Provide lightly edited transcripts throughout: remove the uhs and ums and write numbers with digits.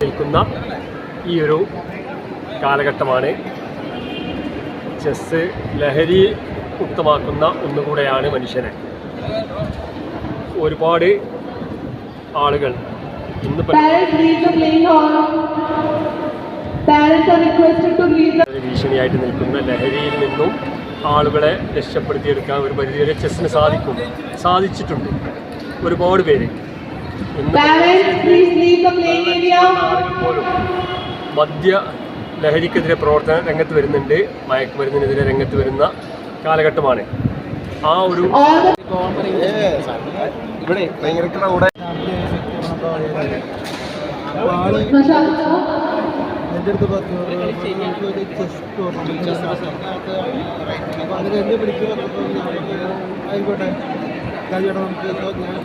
നിൽക്കുന്ന ഈ ഒരു കാലഘട്ടമാണ്. ചെസ്സ് ലഹരി മുക്തമാക്കുന്ന ഒന്നുകൂടെയാണ് മനുഷ്യനെ. ഒരുപാട് ആളുകൾ ഇന്ന് ഭീഷണിയായിട്ട് നിൽക്കുന്ന ലഹരിയിൽ നിന്നും ആളുകളെ രക്ഷപ്പെടുത്തിയെടുക്കാൻ ഒരു പരിധിവരെ ചെസ്സിന് സാധിച്ചിട്ടുണ്ട്. ഒരുപാട് പേര് ആളുകൾ പോലും മദ്യ ലഹരിക്കെതിരെ പ്രവർത്തന രംഗത്ത് വരുന്നുണ്ട്. മയക്കുമരുന്നിനെതിരെ രംഗത്ത് വരുന്ന കാലഘട്ടമാണ്. ആ ഒരു ഇവിടെ എൻ്റെ അടുത്ത് പറഞ്ഞു ഒരു ചെസ് ടൂർണമെൻറ്റ് അപ്പോൾ അതിന് എന്നെ വിളിച്ച് പറഞ്ഞപ്പോൾ ആയിക്കോട്ടെ കഴിയണം നമുക്ക് ഞാൻ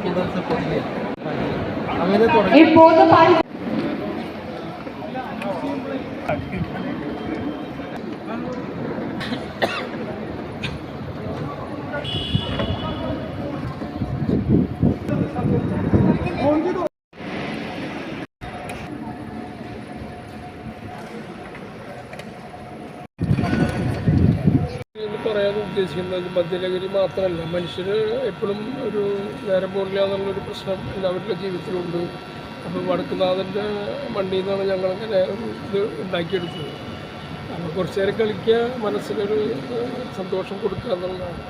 കൂടുതൽ സപ്പോർട്ട് ചെയ്യാം അങ്ങനെ തുടങ്ങി. പറയാൻ ഉദ്ദേശിക്കുന്നത് മദ്യലഹരി മാത്രമല്ല, മനുഷ്യർ എപ്പോഴും ഒരു നേരം പോകില്ല എന്നുള്ളൊരു പ്രശ്നം എല്ലാവരുടെ ജീവിതത്തിലുണ്ട്. അപ്പോൾ വടക്കുന്നാഥൻ്റെ മണ്ണിൽ നിന്നാണ് ഞങ്ങളിങ്ങനെ ഒരു ഇത് ഉണ്ടാക്കിയെടുത്തത്. അപ്പോൾ കുറച്ച് നേരം കളിക്കുക, മനസ്സിനൊരു സന്തോഷം കൊടുക്കുക എന്നുള്ളതാണ്.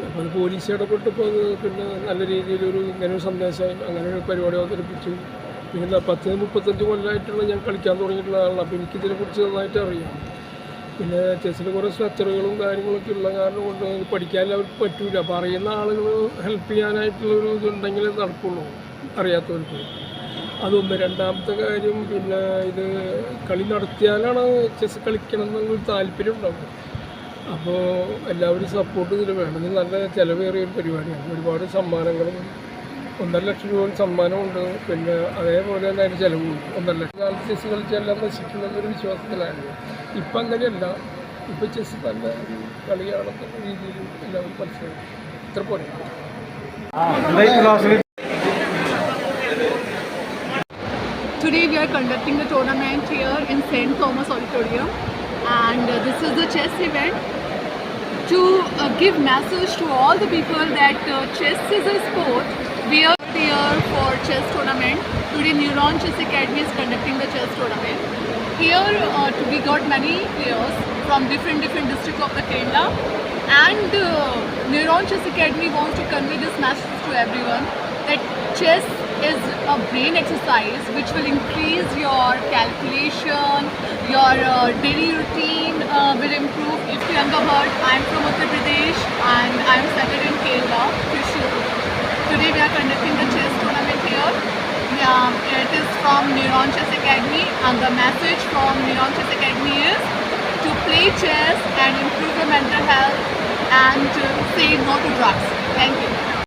അപ്പോൾ അത് പോലീസ് ഇടപെട്ടപ്പോൾ അത് പിന്നെ നല്ല രീതിയിലൊരു ഇങ്ങനെ ഒരു സന്ദേശമായി അങ്ങനെ ഒരു പരിപാടി അവതരിപ്പിച്ചു. പിന്നെ 30-35 കൊല്ലമായിട്ടുള്ള ഞാൻ കളിക്കാൻ തുടങ്ങിയിട്ടുള്ള ആളാണ്. അപ്പോൾ എനിക്കിതിനെക്കുറിച്ച് നന്നായിട്ട് അറിയാം. പിന്നെ ചെസ്സിൽ കുറേ സ്ട്രക്ചറുകളും കാര്യങ്ങളൊക്കെ ഉള്ള കാരണം കൊണ്ട് പഠിക്കാൻ അവർക്ക് പറ്റില്ല. അപ്പോൾ അറിയുന്ന ആളുകൾ ഹെൽപ്പ് ചെയ്യാനായിട്ടുള്ളൊരു ഇതുണ്ടെങ്കിലേ നടക്കുള്ളൂ അറിയാത്തവർക്ക്. അതൊന്ന്. രണ്ടാമത്തെ കാര്യം, പിന്നെ ഇത് കളി നടത്തിയാലാണ് ചെസ്സ് കളിക്കണം എന്നുള്ളൊരു താല്പര്യം ഉണ്ടാകും. അപ്പോൾ എല്ലാവരും സപ്പോർട്ട് ഇതിൽ വേണം. ഇത് നല്ല ചിലവേറിയൊരു പരിപാടിയാണ്. ഒരുപാട് സമ്മാനങ്ങളും 1.5 ലക്ഷം രൂപ സമ്മാനമുണ്ട്. പിന്നെ അതേപോലെ തന്നെ അതിന് ചിലവുണ്ട്. 1.5 ലക്ഷം കാലത്ത് ചെസ്സ് കളിച്ചെല്ലാം നശിക്കുമെന്നൊരു വിശ്വാസത്തിലാണ്. ഇപ്പം അങ്ങനെയല്ല. ഇപ്പം ചെസ്സ് നല്ല ഒരു കളിയാണെന്നുള്ള രീതിയിൽ എല്ലാവരും മനസ്സിലാക്കും. ഇത്ര പോലെ. Today we are conducting the tournament here in St. Thomas Auditorium, and this is the chess event to give message to all the people that chess is a sport. We are here for chess tournament. Today Neuron Chess Academy is conducting the chess tournament. Here we got many players from different districts of the Kerala, and Neuron Chess Academy wants to convey this message to everyone that chess is a brain exercise which will increase your calculation, your daily routine will improve. If younger bird, I am from Uttar Pradesh and I am settled in Kerala, Trishur. Today we are conducting the chess tournament here. It is from Neuron Chess Academy, and the message from Neuron Chess Academy is to play chess and improve your mental health and say no to drugs. Thank you.